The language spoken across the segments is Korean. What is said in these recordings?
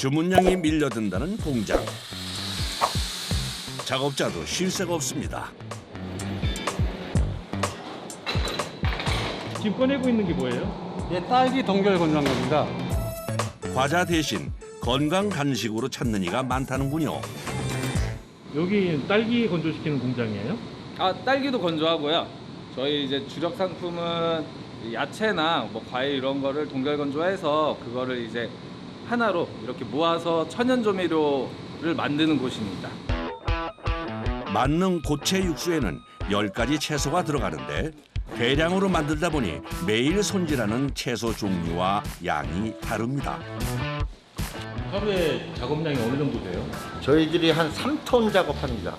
주문량이 밀려든다는 공장. 작업자도 쉴 새가 없습니다. 지금 꺼내고 있는 게 뭐예요? 예, 딸기 동결 건조한 겁니다. 과자 대신 건강 간식으로 찾는 이가 많다는군요. 여기 딸기 건조시키는 공장이에요? 딸기도 건조하고요. 저희 이제 주력 상품은 야채나 뭐 과일 이런 거를 동결 건조해서 그거를 이제 하나로 이렇게 모아서 천연 조미료를 만드는 곳입니다. 만능 고체 육수에는 10가지 채소가 들어가는데 대량으로 만들다 보니 매일 손질하는 채소 종류와 양이 다릅니다. 하루에 작업량이 어느 정도 돼요? 저희들이 한 3톤 작업합니다.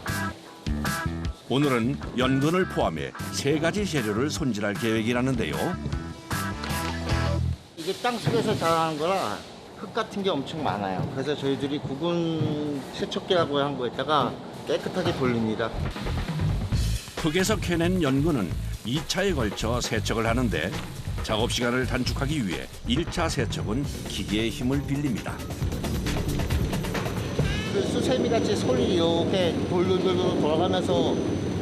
오늘은 연근을 포함해 3가지 재료를 손질할 계획이라는데요. 이게 땅속에서 자라는 거라 흙 같은 게 엄청 많아요. 그래서 저희들이 구근 세척기라고 한 거에다가 깨끗하게 돌립니다. 흙에서 캐낸 연근은 2차에 걸쳐 세척을 하는데 작업 시간을 단축하기 위해 1차 세척은 기계의 힘을 빌립니다. 그 수세미같이 솔이 이렇게 돌돌돌 돌아가면서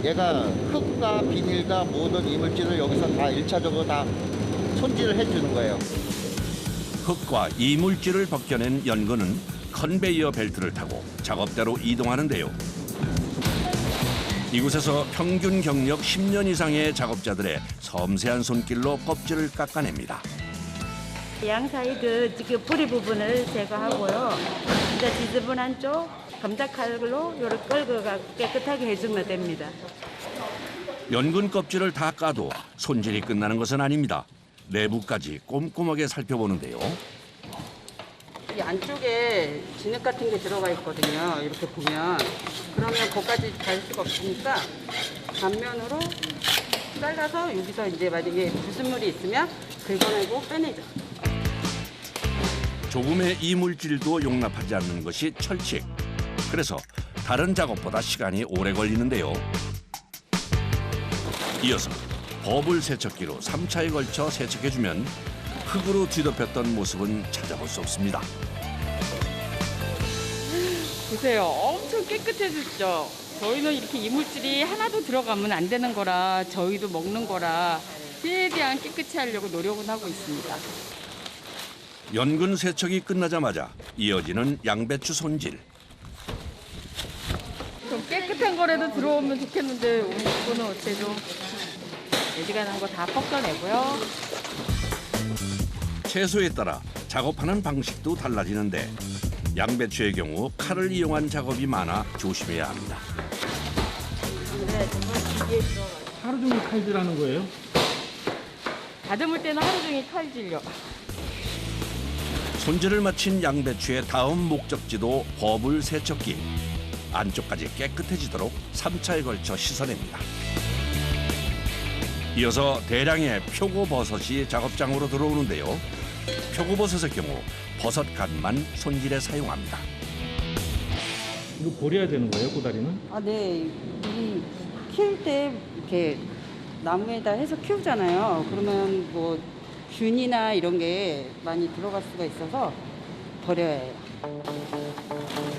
얘가 흙과 비닐과 모든 이물질을 여기서 다 1차적으로 다 손질을 해주는 거예요. 흙과 이물질을 벗겨낸 연근은 컨베이어 벨트를 타고 작업대로 이동하는데요. 이곳에서 평균 경력 10년 이상의 작업자들의 섬세한 손길로 껍질을 깎아냅니다. 양 사이드 지금 뿌리 부분을 제거하고요. 이제 지저분한 쪽 검자칼로 이렇게 끌고 깨끗하게 해주면 됩니다. 연근 껍질을 다 까도 손질이 끝나는 것은 아닙니다. 내부까지 꼼꼼하게 살펴보는데요. 이 안쪽에 진흙 같은 게 들어가 있거든요. 이렇게 보면 그러면 거기까지 갈 수가 없으니까 단면으로 잘라서 여기서 이제 만약에 불순물이 있으면 긁어내고 빼내죠. 조금의 이물질도 용납하지 않는 것이 철칙. 그래서 다른 작업보다 시간이 오래 걸리는데요. 이어서 버블 세척기로 3차에 걸쳐 세척해주면 흙으로 뒤덮였던 모습은 찾아볼 수 없습니다. 보세요. 엄청 깨끗해졌죠. 저희는 이렇게 이물질이 하나도 들어가면 안 되는 거라 저희도 먹는 거라 최대한 깨끗이 하려고 노력은 하고 있습니다. 연근 세척이 끝나자마자 이어지는 양배추 손질. 좀 깨끗한 거라도 들어오면 좋겠는데 오늘 이거는 어때죠? 애지간한 거 다 벗겨내고요. 채소에 따라 작업하는 방식도 달라지는데 양배추의 경우 칼을 이용한 작업이 많아 조심해야 합니다. 하루 종일 칼질하는 거예요? 다듬을 때는 하루 종일 칼질요. 손질을 마친 양배추의 다음 목적지도 버블 세척기. 안쪽까지 깨끗해지도록 3차에 걸쳐 씻어냅니다. 이어서 대량의 표고버섯이 작업장으로 들어오는데요. 표고버섯의 경우 버섯 간만 손질에 사용합니다. 이거 버려야 되는 거예요, 꼬다리는? 아, 네. 이 키울 때 이렇게 나무에다 해서 키우잖아요. 그러면 뭐 균이나 이런 게 많이 들어갈 수가 있어서 버려야 해요.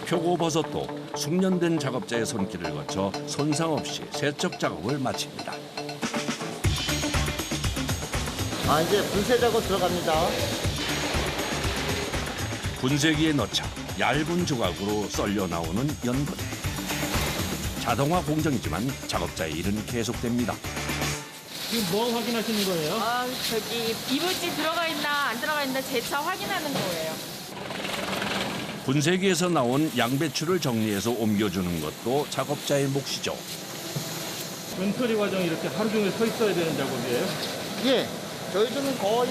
표고버섯도 숙련된 작업자의 손길을 거쳐 손상 없이 세척 작업을 마칩니다. 이제 분쇄 작업 들어갑니다. 분쇄기에 넣자 얇은 조각으로 썰려 나오는 연근. 자동화 공정이지만 작업자의 일은 계속됩니다. 지금 뭐 확인하시는 거예요? 저기 이물질 들어가 있나 안 들어가 있나 재차 확인하는 거예요. 분쇄기에서 나온 양배추를 정리해서 옮겨주는 것도 작업자의 몫이죠. 은처리 과정이 이렇게 하루 종일 서 있어야 되는 작업이에요? 예, 저희들은 거의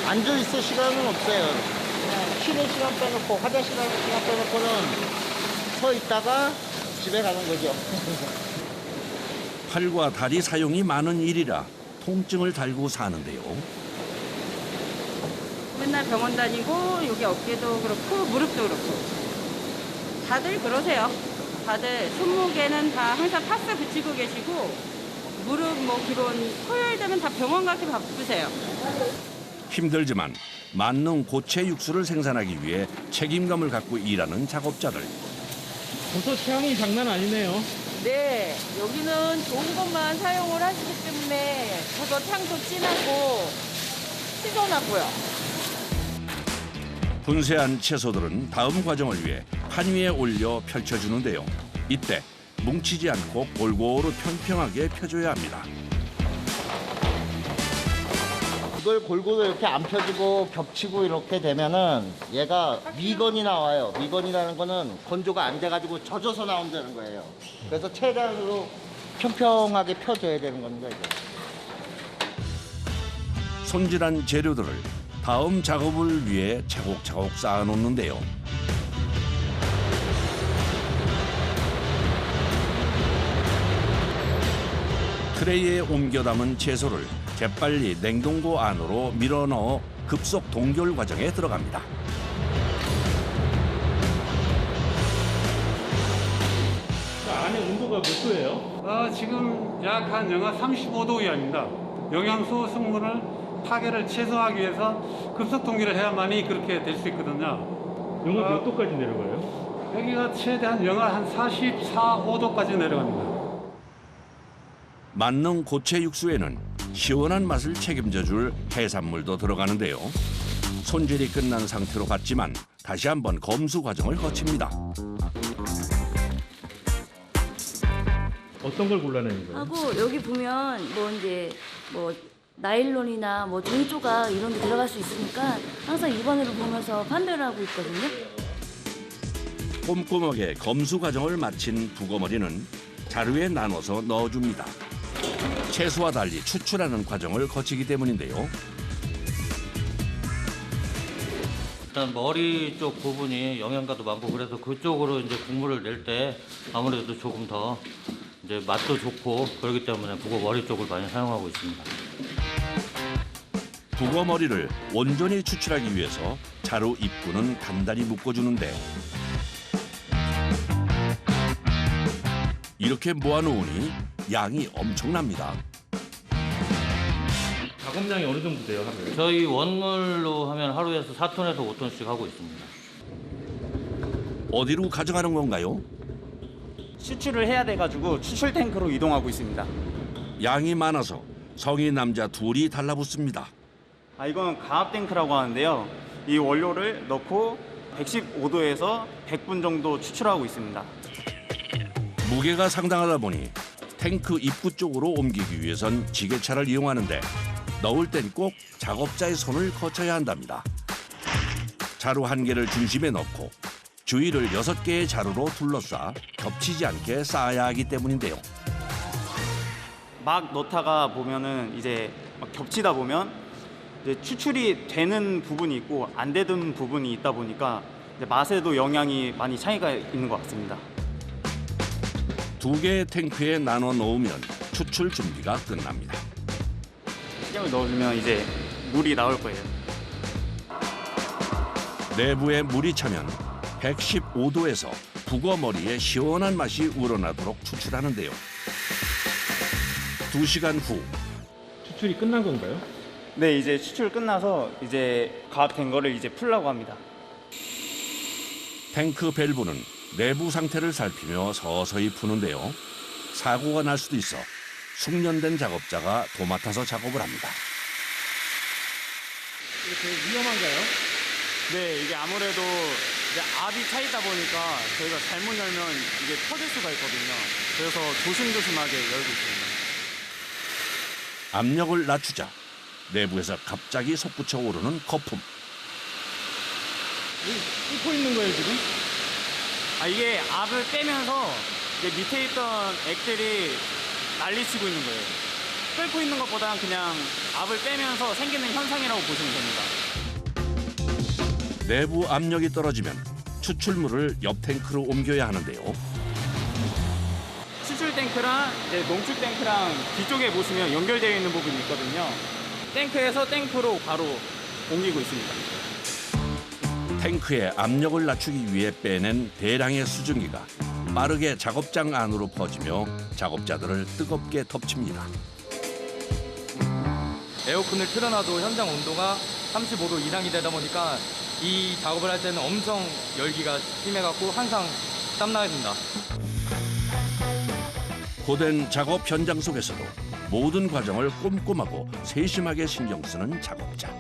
앉아 있을 시간은 없어요. 쉬는 시간 빼놓고 화장실 가는 시간 빼놓고는 서 있다가 집에 가는 거죠. 팔과 다리 사용이 많은 일이라 통증을 달고 사는데요. 맨날 병원 다니고 여기 어깨도 그렇고 무릎도 그렇고 다들 그러세요. 다들 손목에는 다 항상 파스 붙이고 계시고 무릎 뭐 기본 토요일 되면 다 병원 가기 바쁘세요. 힘들지만 만능 고체 육수를 생산하기 위해 책임감을 갖고 일하는 작업자들. 버섯 향이 장난 아니네요. 네, 여기는 좋은 것만 사용을 하시기 때문에 버섯 향도 진하고 신선하고요. 분쇄한 채소들은 다음 과정을 위해 판 위에 올려 펼쳐주는데요. 이때 뭉치지 않고 골고루 평평하게 펴줘야 합니다. 이걸 골고루 이렇게 안 펴지고 겹치고 이렇게 되면은 얘가 미건이 나와요. 미건이라는 거는 건조가 안 돼가지고 젖어서 나온다는 거예요. 그래서 최대한으로 평평하게 펴줘야 되는 겁니다. 이게. 손질한 재료들을 다음 작업을 위해 차곡차곡 쌓아놓는데요. 트레이에 옮겨 담은 채소를 재빨리 냉동고 안으로 밀어넣어 급속 동결 과정에 들어갑니다. 안에 온도가 몇 도예요? 지금 약 한 영하 35도 이하입니다. 영양소 성분을 파괴를 최소화하기 위해서 급속 동기를 해야만이 그렇게 될 수 있거든요. 영하 몇 도까지 내려가요? 여기가 최대한 영하 한 44, 5도까지 내려갑니다. 만능 고체 육수에는 시원한 맛을 책임져줄 해산물도 들어가는데요. 손질이 끝난 상태로 갔지만 다시 한번 검수 과정을 거칩니다. 어떤 걸 골라내는 거예요? 하고 여기 보면 뭐 나일론이나 뭐 종이 조각 이런 게 들어갈 수 있으니까 항상 입안으로 보면서 판별을 하고 있거든요. 꼼꼼하게 검수 과정을 마친 북어머리는 자루에 나눠서 넣어줍니다. 채소와 달리 추출하는 과정을 거치기 때문인데요. 일단 머리 쪽 부분이 영양가도 많고 그래서 그쪽으로 이제 국물을 낼 때 아무래도 조금 더 이제 맛도 좋고 그렇기 때문에 북어 머리 쪽을 많이 사용하고 있습니다. 북어머리를 온전히 추출하기 위해서 자루 입구는 단단히 묶어주는데 이렇게 모아놓으니 양이 엄청납니다. 작업량이 어느 정도 돼요, 하루에? 저희 원물로 하면 하루에서 4톤에서 5톤씩 하고 있습니다. 어디로 가져가는 건가요? 추출을 해야 돼가지고 추출 탱크로 이동하고 있습니다. 양이 많아서 성인 남자 둘이 달라붙습니다. 이건 가압 탱크라고 하는데요. 이 원료를 넣고 115도에서 100분 정도 추출하고 있습니다. 무게가 상당하다 보니 탱크 입구 쪽으로 옮기기 위해선 지게차를 이용하는데 넣을 땐 꼭 작업자의 손을 거쳐야 한답니다. 자루 한 개를 중심에 넣고 주위를 6개의 자루로 둘러싸 겹치지 않게 쌓아야 하기 때문인데요. 막 넣다가 보면은 이제 막 겹치다 보면 이제 추출이 되는 부분이 있고 안 되는 부분이 있다 보니까 이제 맛에도 영향이 많이 차이가 있는 것 같습니다. 2개의 탱크에 나눠 놓으면 추출 준비가 끝납니다. 식량을 넣어주면 이제 물이 나올 거예요. 내부에 물이 차면 115도에서 북어머리에 시원한 맛이 우러나도록 추출하는데요. 2시간 후 추출이 끝난 건가요? 네, 이제 추출 끝나서 이제 가압된 거를 이제 풀라고 합니다. 탱크 밸브는 내부 상태를 살피며 서서히 푸는데요. 사고가 날 수도 있어 숙련된 작업자가 도맡아서 작업을 합니다. 이게 위험한가요? 네, 이게 아무래도 이제 압이 차이다 보니까 저희가 잘못 열면 이게 터질 수가 있거든요. 그래서 조심조심하게 열고 있습니다. 압력을 낮추자 내부에서 갑자기 솟구쳐 오르는 거품. 끓고 있는 거예요, 지금? 이게 압을 빼면서 이제 밑에 있던 액들이 난리치고 있는 거예요. 끓고 있는 것보다는 그냥 압을 빼면서 생기는 현상이라고 보시면 됩니다. 내부 압력이 떨어지면 추출물을 옆 탱크로 옮겨야 하는데요. 추출 탱크랑 이제 농축 탱크랑 뒤쪽에 보시면 연결되어 있는 부분이 있거든요. 탱크에서 탱크로 바로 옮기고 있습니다. 탱크의 압력을 낮추기 위해 빼낸 대량의 수증기가 빠르게 작업장 안으로 퍼지며 작업자들을 뜨겁게 덮칩니다. 에어컨을 틀어놔도 현장 온도가 35도 이상이 되다 보니까 이 작업을 할 때는 엄청 열기가 심해갖고 항상 땀나게 됩니다. 고된 작업 현장 속에서도 모든 과정을 꼼꼼하고 세심하게 신경 쓰는 작업자.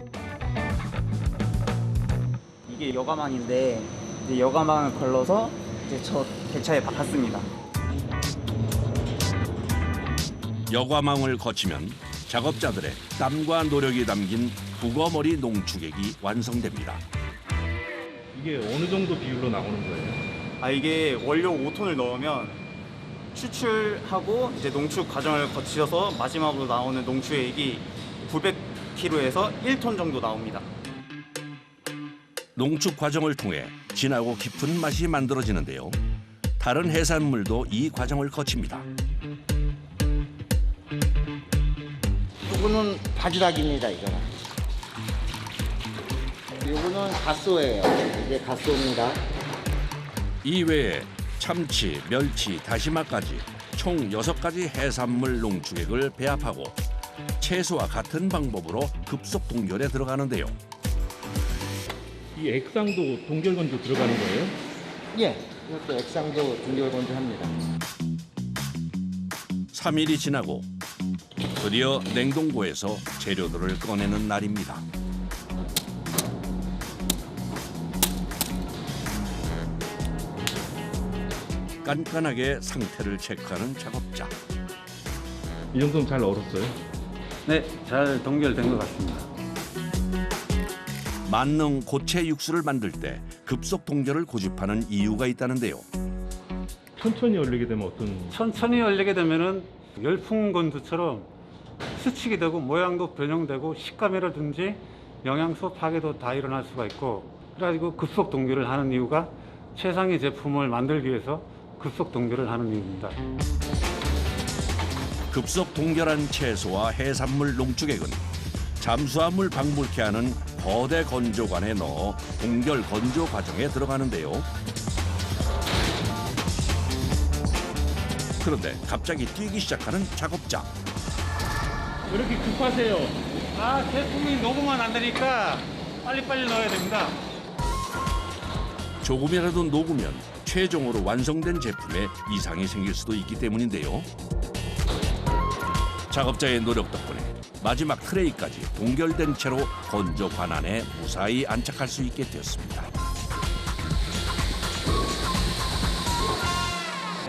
이게 여가망인데 이제 여가망을 걸러서 이제 저 대차에 박았습니다. 여과망을 거치면 작업자들의 땀과 노력이 담긴 북어머리 농축액이 완성됩니다. 이게 어느 정도 비율로 나오는 거예요? 이게 원료 5톤을 넣으면 추출하고 이제 농축 과정을 거치셔서 마지막으로 나오는 농축액이 900kg에서 1톤 정도 나옵니다. 농축 과정을 통해 진하고 깊은 맛이 만들어지는데요. 다른 해산물도 이 과정을 거칩니다. 요거는 바지락입니다, 이거는. 요거는 갓소예요. 이게 갓소입니다. 이외에 참치, 멸치, 다시마까지 총 6가지 해산물 농축액을 배합하고 채소와 같은 방법으로 급속 동결에 들어가는데요. 이 액상도 동결건조 들어가는 거예요? 예, 이것도 액상도 동결건조합니다. 3일이 지나고 드디어 냉동고에서 재료들을 꺼내는 날입니다. 깐깐하게 상태를 체크하는 작업자. 이 정도면 잘 얼었어요? 네, 잘 동결된 것 같습니다. 만능 고체 육수를 만들 때 급속 동결을 고집하는 이유가 있다는데요. 천천히 얼리게 되면 천천히 열리게 되면은 열풍 건조처럼 스치게 되고 모양도 변형되고 식감이라든지 영양소 파괴도 다 일어날 수가 있고, 그래가지고 급속 동결을 하는 이유가 최상의 제품을 만들기 위해서 급속 동결을 하는 이유입니다. 급속 동결한 채소와 해산물 농축액은 잠수함을 방불케 하는 거대 건조관에 넣어 동결 건조 과정에 들어가는데요. 그런데 갑자기 뛰기 시작하는 작업자. 왜 이렇게 급하세요? 제품이 녹으면 안 되니까 빨리빨리 넣어야 됩니다. 조금이라도 녹으면 최종으로 완성된 제품에 이상이 생길 수도 있기 때문인데요. 작업자의 노력 덕분에 마지막 트레이까지 동결된 채로 건조관 안에 무사히 안착할 수 있게 되었습니다.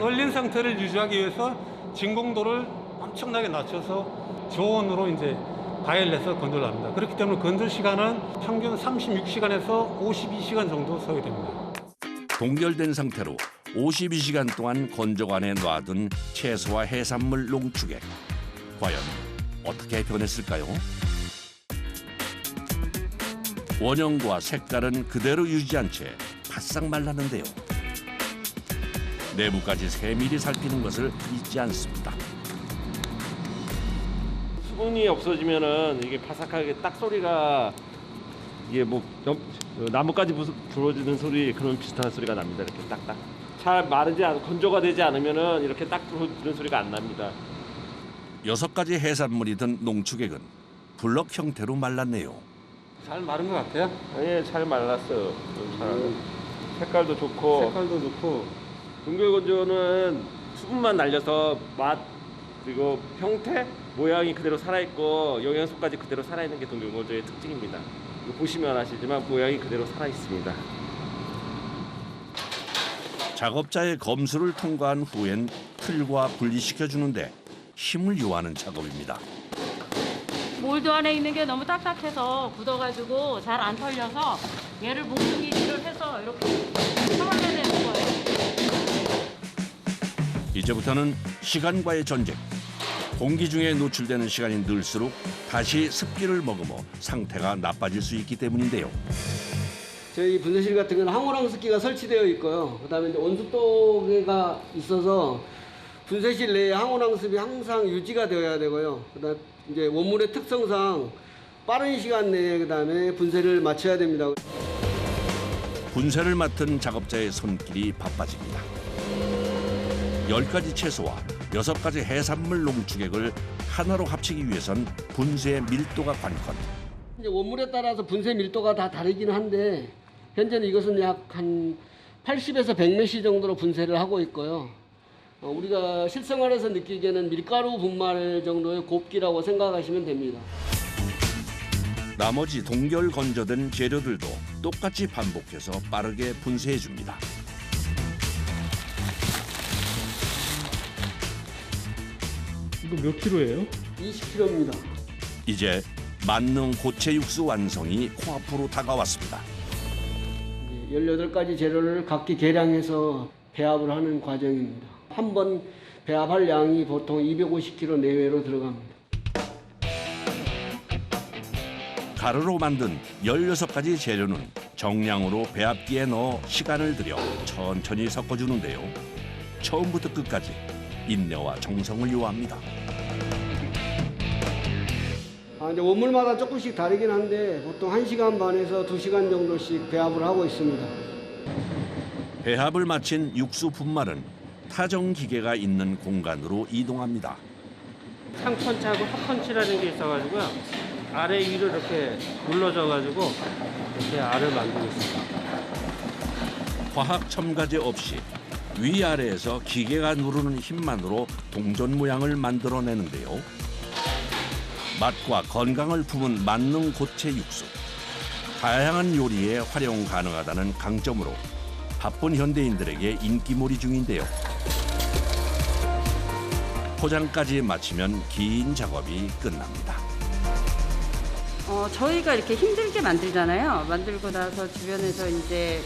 얼린 상태를 유지하기 위해서 진공도를 엄청나게 낮춰서 저온으로 이제 가열해서 건조를 합니다. 그렇기 때문에 건조 시간은 평균 36시간에서 52시간 정도 소요됩니다. 동결된 상태로 52시간 동안 건조관에 놔둔 채소와 해산물 농축액. 과연 어떻게 변했을까요? 원형과 색깔은 그대로 유지한 채 바싹 말랐는데요. 내부까지 세밀히 살피는 것을 잊지 않습니다. 수분이 없어지면은 이게 바삭하게 딱 소리가 이게 뭐 나뭇가지 부러지는 소리 그런 비슷한 소리가 납니다. 이렇게 딱딱. 잘 마르지 않고 건조가 되지 않으면은 이렇게 딱 부러지는 소리가 안 납니다. 6가지 해산물이 든 농축액은 블럭 형태로 말랐네요. 잘 마른 것 같아요? 예, 잘 말랐어요. 색깔도 좋고. 색깔도 좋고. 동결 건조는 수분만 날려서 맛 그리고 형태, 모양이 그대로 살아있고 영양소까지 그대로 살아있는 게 동결 건조의 특징입니다. 이거 보시면 아시지만 모양이 그대로 살아있습니다. 작업자의 검수를 통과한 후엔 틀과 분리시켜주는데 힘을 요하는 작업입니다. 몰드 안에 있는 게 너무 딱딱해서 굳어가지고 잘 안 털려서 얘를 몽둥이질을 해서 이렇게 털어내는 거예요. 이제부터는 시간과의 전쟁. 공기 중에 노출되는 시간이 늘수록 다시 습기를 머금어 상태가 나빠질 수 있기 때문인데요. 저희 분쇄실 같은 경우는 항온항습기가 설치되어 있고요. 그다음에 이제 온습도계가 있어서 분쇄실 내에 항온항습이 항상 유지가 되어야 되고요. 그다음 이제 원물의 특성상 빠른 시간 내에 그다음에 분쇄를 마쳐야 됩니다. 분쇄를 맡은 작업자의 손길이 바빠집니다. 10가지 채소와 6가지 해산물 농축액을 하나로 합치기 위해선 분쇄의 밀도가 관건. 이제 원물에 따라서 분쇄 밀도가 다 다르긴 한데 현재는 이것은 약 한 80에서 100메시 정도로 분쇄를 하고 있고요. 우리가 실생활에서 느끼기에는 밀가루 분말 정도의 곱기라고 생각하시면 됩니다. 나머지 동결 건조된 재료들도 똑같이 반복해서 빠르게 분쇄해 줍니다. 이거 몇 킬로예요? 20kg입니다. 이제 만능 고체 육수 완성이 코앞으로 다가왔습니다. 18가지 재료를 각기 계량해서 배합을 하는 과정입니다. 한 번 배합할 양이 보통 250kg 내외로 들어갑니다. 가루로 만든 16가지 재료는 정량으로 배합기에 넣어 시간을 들여 천천히 섞어주는데요. 처음부터 끝까지 인내와 정성을 요합니다. 이제 원물마다 조금씩 다르긴 한데 보통 1시간 반에서 2시간 정도씩 배합을 하고 있습니다. 배합을 마친 육수 분말은 타정 기계가 있는 공간으로 이동합니다. 상펀치하고 하펀치라는 게 있어가지고요. 아래 위로 이렇게 눌러져가지고 이렇게 알을 만들고 있습니다. 화학 첨가제 없이 위아래에서 기계가 누르는 힘만으로 동전 모양을 만들어내는데요. 맛과 건강을 품은 만능 고체 육수. 다양한 요리에 활용 가능하다는 강점으로 바쁜 현대인들에게 인기몰이 중인데요. 포장까지 마치면 긴 작업이 끝납니다. 저희가 이렇게 힘들게 만들잖아요. 만들고 나서 주변에서 이제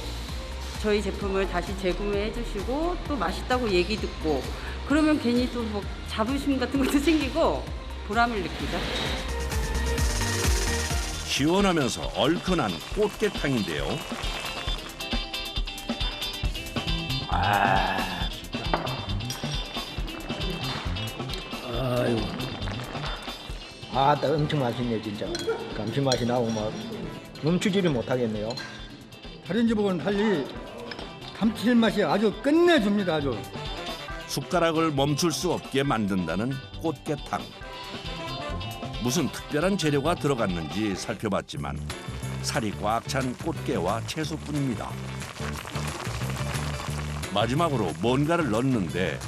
저희 제품을 다시 재구매해 주시고 또 맛있다고 얘기 듣고 그러면 괜히 또 뭐 자부심 같은 것도 생기고 보람을 느끼죠. 시원하면서 얼큰한 꽃게탕인데요. 아유, 엄청 맛있네 진짜. 감칠맛이 나고 막 멈추지를 못하겠네요. 다른 집하고는 달리 감칠맛이 아주 끝내줍니다. 아주. 숟가락을 멈출 수 없게 만든다는 꽃게탕. 무슨 특별한 재료가 들어갔는지 살펴봤지만 살이 꽉 찬 꽃게와 채소뿐입니다. 마지막으로 뭔가를 넣는데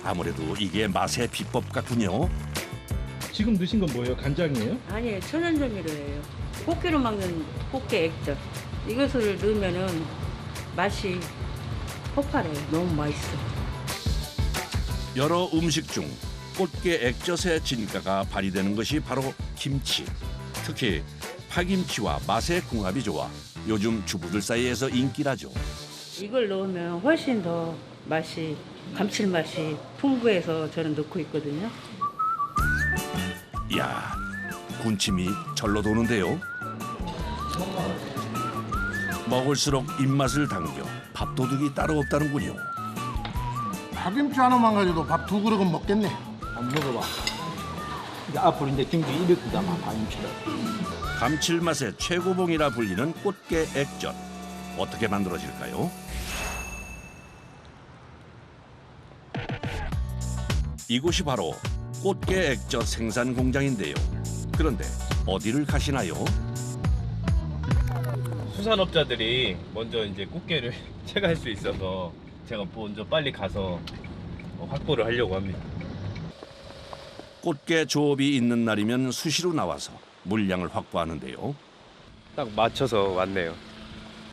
아무래도 이게 맛의 비법 같군요. 지금 넣으신 건 뭐예요? 간장이에요? 아니에요. 천연조미료예요. 꽃게로 먹는 꽃게 액젓. 이것을 넣으면은 맛이 폭발해요. 너무 맛있어. 여러 음식 중 꽃게 액젓의 진가가 발휘되는 것이 바로 김치. 특히 파김치와 맛의 궁합이 좋아 요즘 주부들 사이에서 인기라죠. 이걸 넣으면 훨씬 더 맛이 감칠맛이 풍부해서 저는 넣고 있거든요. 이야, 군침이 절로 도는데요. 먹을수록 입맛을 당겨 밥도둑이 따로 없다는군요. 파김치 하나만 가지고 밥 2그릇은 먹겠네. 한번 먹어봐. 이제 앞으로 이제 김치 이렇게 담아 파김치를. 감칠맛의 최고봉이라 불리는 꽃게 액젓. 어떻게 만들어질까요? 이곳이 바로 꽃게 액젓 생산 공장인데요. 그런데 어디를 가시나요? 수산업자들이 먼저 이제 꽃게를 채갈 수 있어서 제가 먼저 빨리 가서 확보를 하려고 합니다. 꽃게 조업이 있는 날이면 수시로 나와서 물량을 확보하는데요. 딱 맞춰서 왔네요.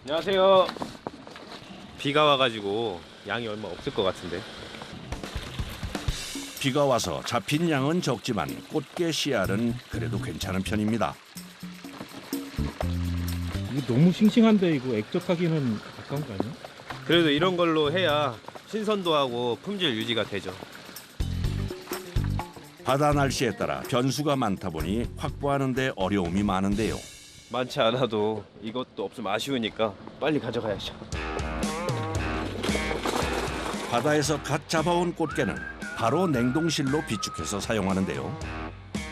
안녕하세요. 비가 와가지고 양이 얼마 없을 것 같은데. 비가 와서 잡힌 양은 적지만 꽃게 씨알은 그래도 괜찮은 편입니다. 이거 너무 싱싱한데 이거 액젓하기는 아까운 거 아니야? 그래도 이런 걸로 해야 신선도 하고 품질 유지가 되죠. 바다 날씨에 따라 변수가 많다 보니 확보하는 데 어려움이 많은데요. 많지 않아도 이것도 없으면 아쉬우니까 빨리 가져가야죠. 바다에서 갓 잡아온 꽃게는 바로 냉동실로 비축해서 사용하는데요.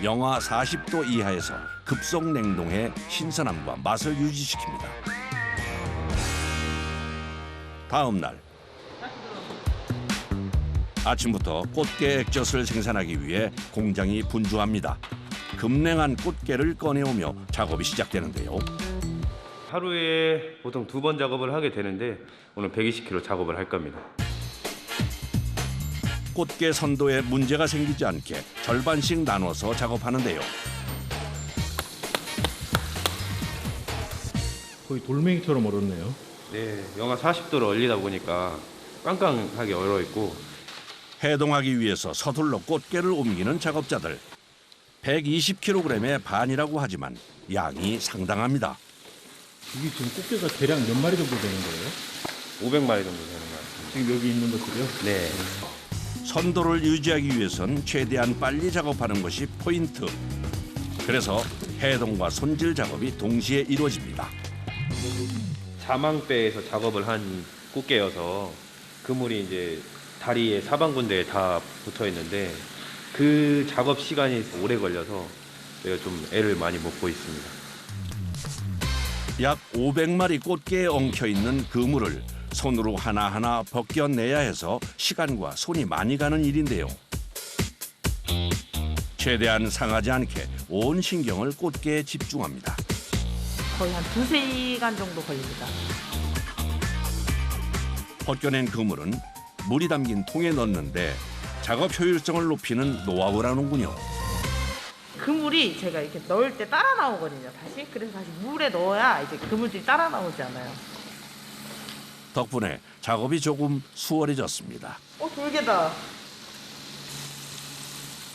영하 40도 이하에서 급속 냉동해 신선함과 맛을 유지시킵니다. 다음 날 아침부터 꽃게 액젓을 생산하기 위해 공장이 분주합니다. 급냉한 꽃게를 꺼내오며 작업이 시작되는데요. 하루에 보통 2번 작업을 하게 되는데 오늘 120kg 작업을 할 겁니다. 꽃게 선도에 문제가 생기지 않게 절반씩 나눠서 작업하는데요. 거의 돌멩이처럼 얼었네요. 네, 영하 40도를 얼리다 보니까 깡깡하게 얼어 있고 해동하기 위해서 서둘러 꽃게를 옮기는 작업자들. 120kg의 반이라고 하지만 양이 상당합니다. 이게 지금 꽃게가 대략 몇 마리 정도 되는 거예요? 500마리 정도 되는 것 같습니다. 지금 여기 있는 것들이요? 네. 선도를 유지하기 위해선 최대한 빨리 작업하는 것이 포인트. 그래서 해동과 손질 작업이 동시에 이루어집니다. 자망배에서 작업을 한 꽃게여서 그물이 이제 다리에 사방군데에 다 붙어 있는데 그 작업 시간이 오래 걸려서 저희가 좀 애를 많이 먹고 있습니다. 약 500마리 꽃게에 엉켜 있는 그물을 손으로 하나하나 벗겨내야 해서 시간과 손이 많이 가는 일인데요. 최대한 상하지 않게 온 신경을 꽃게에 집중합니다. 거의 한 2-3시간 정도 걸립니다. 벗겨낸 그물은 물이 담긴 통에 넣는데 작업 효율성을 높이는 노하우라는군요. 그물이 제가 이렇게 넣을 때 따라 나오거든요. 다시 그래서 다시 물에 넣어야 이제 그물들이 따라 나오지 않아요. 덕분에 작업이 조금 수월해졌습니다. 돌개다.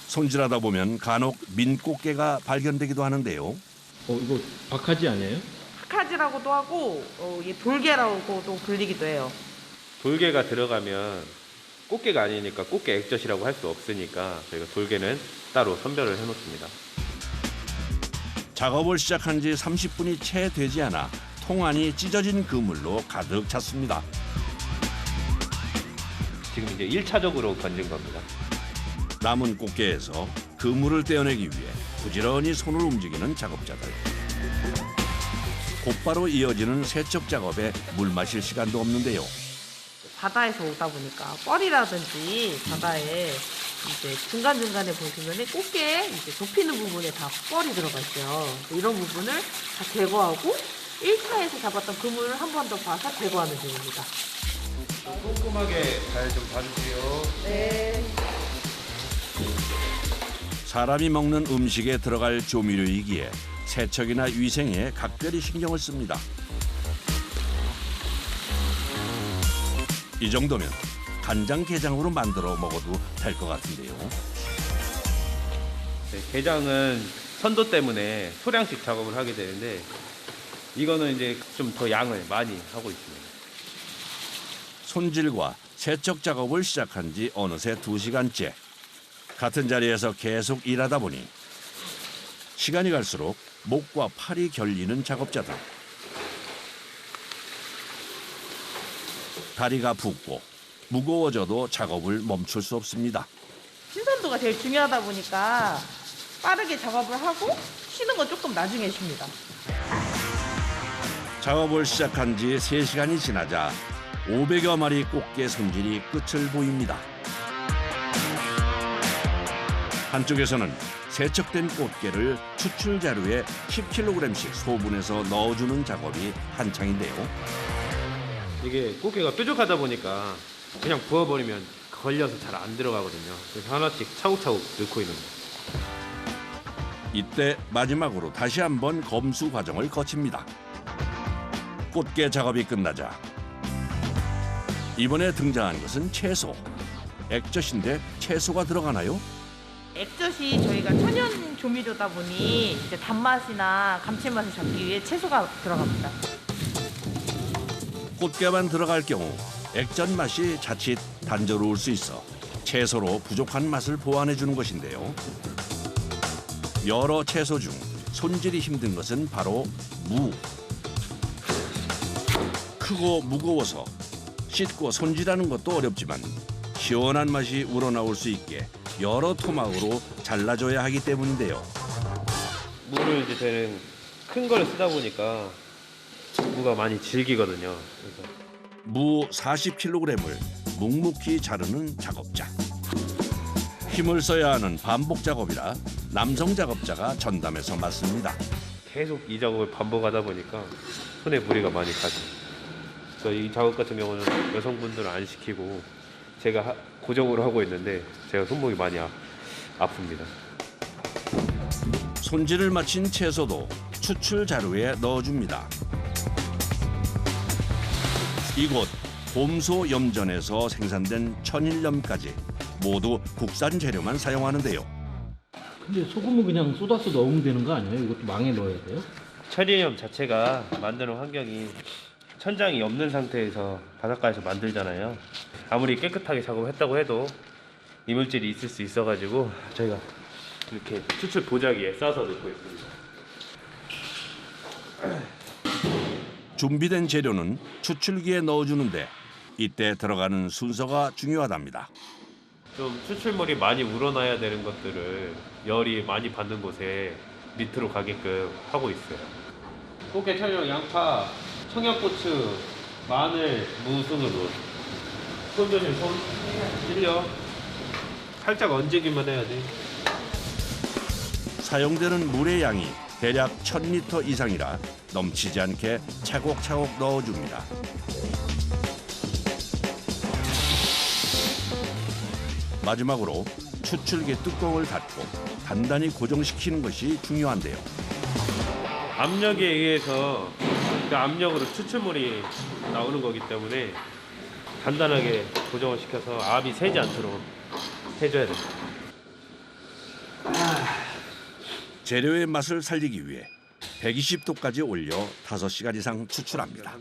손질하다 보면 간혹 민꽃게가 발견되기도 하는데요. 이거 박하지 아니에요? 박하지라고도 하고 이 돌개라고도 불리기도 해요. 돌개가 들어가면 꽃게가 아니니까 꽃게 액젓이라고 할 수 없으니까 저희가 돌개는 따로 선별을 해놓습니다. 작업을 시작한 지 30분이 채 되지 않아 통 안이 찢어진 그물로 가득 찼습니다. 지금 이제 1차적으로 건진 겁니다. 남은 꽃게에서 그물을 떼어내기 위해 부지런히 손을 움직이는 작업자들. 곧바로 이어지는 세척 작업에 물 마실 시간도 없는데요. 바다에서 오다 보니까 뻘이라든지 바다에 이제 중간중간에 보시면은 꽃게 이제 좁히는 부분에 다 뻘이 들어가 있어요. 이런 부분을 다 제거하고 1차에서 잡았던 그물을 한 번 더 봐서 제거하는 중입니다. 꼼꼼하게 잘 좀 봐주세요. 네. 사람이 먹는 음식에 들어갈 조미료이기에 세척이나 위생에 각별히 신경을 씁니다. 이 정도면 간장게장으로 만들어 먹어도 될 것 같은데요. 네, 게장은 선도 때문에 소량씩 작업을 하게 되는데 이거는 이제 좀 더 양을 많이 하고 있습니다. 손질과 세척 작업을 시작한 지 어느새 2시간째. 같은 자리에서 계속 일하다 보니 시간이 갈수록 목과 팔이 결리는 작업자들. 다리가 붓고 무거워져도 작업을 멈출 수 없습니다. 신선도가 제일 중요하다 보니까 빠르게 작업을 하고 쉬는 건 조금 나중에 쉽니다. 작업을 시작한 지 3시간이 지나자 500여 마리 꽃게 손질이 끝을 보입니다. 한쪽에서는 세척된 꽃게를 추출 자루에 10kg씩 소분해서 넣어주는 작업이 한창인데요. 이게 꽃게가 뾰족하다 보니까 그냥 부어버리면 걸려서 잘 안 들어가거든요. 그래서 하나씩 차곡차곡 넣고 있는 거예요. 이때 마지막으로 다시 한번 검수 과정을 거칩니다. 꽃게 작업이 끝나자 이번에 등장한 것은 채소. 액젓인데 채소가 들어가나요? 액젓이 저희가 천연 조미료다 보니 이제 단맛이나 감칠맛을 잡기 위해 채소가 들어갑니다. 꽃게만 들어갈 경우 액젓 맛이 자칫 단조로울 수 있어 채소로 부족한 맛을 보완해 주는 것인데요. 여러 채소 중 손질이 힘든 것은 바로 무. 크고 무거워서 씻고 손질하는 것도 어렵지만 시원한 맛이 우러나올 수 있게 여러 토막으로 잘라줘야 하기 때문인데요. 무를 이제 되는 큰 걸 쓰다 보니까 무가 많이 질기거든요. 그래서 무 40kg을 묵묵히 자르는 작업자. 힘을 써야 하는 반복 작업이라 남성 작업자가 전담해서 맡습니다. 계속 이 작업을 반복하다 보니까 손에 무리가 많이 가죠. 그래서 이 작업 같은 경우는 여성분들은 안 시키고 제가 고정으로 하고 있는데 제가 손목이 많이 아픕니다. 손질을 마친 채소도 추출 자루에 넣어줍니다. 이곳 곰소 염전에서 생산된 천일염까지 모두 국산 재료만 사용하는데요. 근데 소금은 그냥 쏟아서 넣으면 되는 거 아니에요? 이것도 망에 넣어야 돼요? 천일염 자체가 만드는 환경이 천장이 없는 상태에서 바닷가에서 만들잖아요. 아무리 깨끗하게 작업했다고 해도 이물질이 있을 수 있어가지고 저희가 이렇게 추출 보자기에 싸서 넣고 있습니다. 준비된 재료는 추출기에 넣어주는데 이때 들어가는 순서가 중요하답니다. 좀 추출물이 많이 우러나야 되는 것들을 열이 많이 받는 곳에 밑으로 가게끔 하고 있어요. 꽃게, 청양, 양파, 청양고추, 마늘, 무 순으로 손 조심, 손 찔려. 살짝 얹기만 해야 돼. 사용되는 물의 양이 대략 1000리터 이상이라 넘치지 않게 차곡차곡 넣어줍니다. 마지막으로 추출기 뚜껑을 닫고 단단히 고정시키는 것이 중요한데요. 압력에 의해서 그 압력으로 추출물이 나오는 거기 때문에 단단하게 고정을 시켜서 압이 새지 않도록 해줘야 됩니다. 재료의 맛을 살리기 위해 120도까지 올려 5시간 이상 추출합니다.